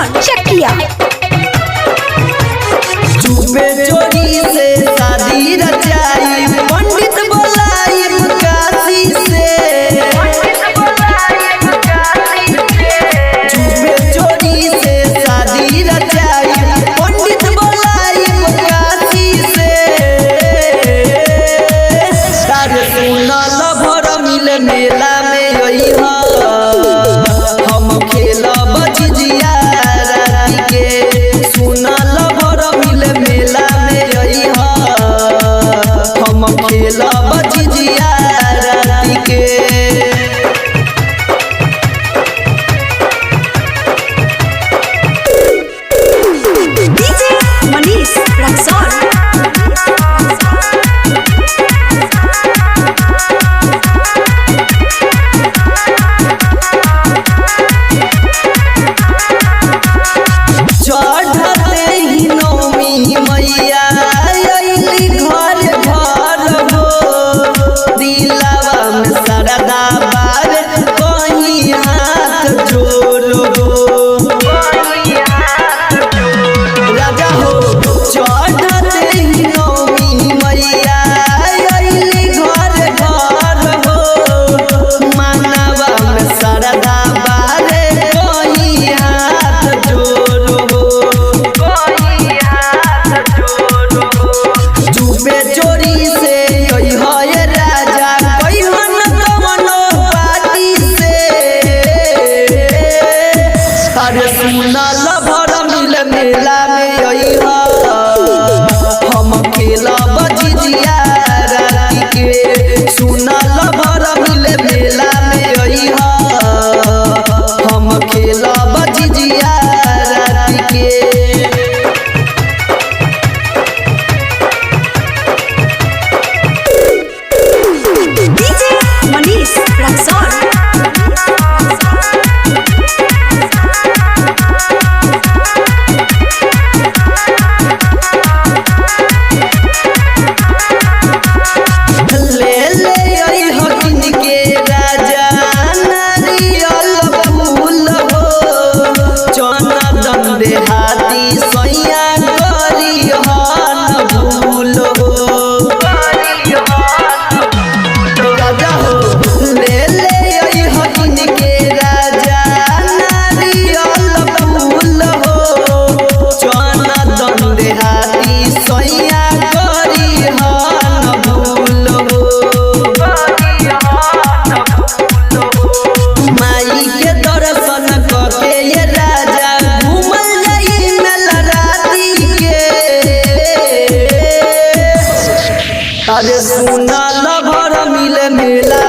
रक्सौल चकिया। चुपे चोरी से शादी रचाई पंडित बोलाई काशी से। चुपे चोरी से शादी रचाई पंडित बोलाई काशी से। तारे सुनल भर मिल मेला में यही हम खेलब झिझिया राती के। सुनल भर मिल मेला में यही हम खेलब झिझिया राती के। डीजे मनीष रक्सौल। चढ़ते ही नौमी मैया अइली घर घर हो। दिलवा में सरदा बार कहीं हाथ जोड़ो राजा हो। चढ़ते ही नौमी मैया अइली घर घर हो। मानवा में सरदा बार कहीं हाथ जोड़ो। चुपे चोरी से कही राजा कहन कवनो पार्टी से। अरे सुनल भर मिल मेला में यही हम खेलब झिझिया राती के। सुनल भर मिल मेला में यही हम खेलब झिझिया राती के। डीजे मनीष रक्सौल। ले ले आई हकिन के राजा नारियल फूल हो। चना दंडे हाथी सैया करी हन भूल हो। राजा हो ले ले आई हकिन के राजा नारियल फूल हो। चना दंडे हाथी सैया करी हन भूल हो। माई के दर्शन करके ये राजा घूमल जाई मेला राती के। अरे सुनल भर मिल मेला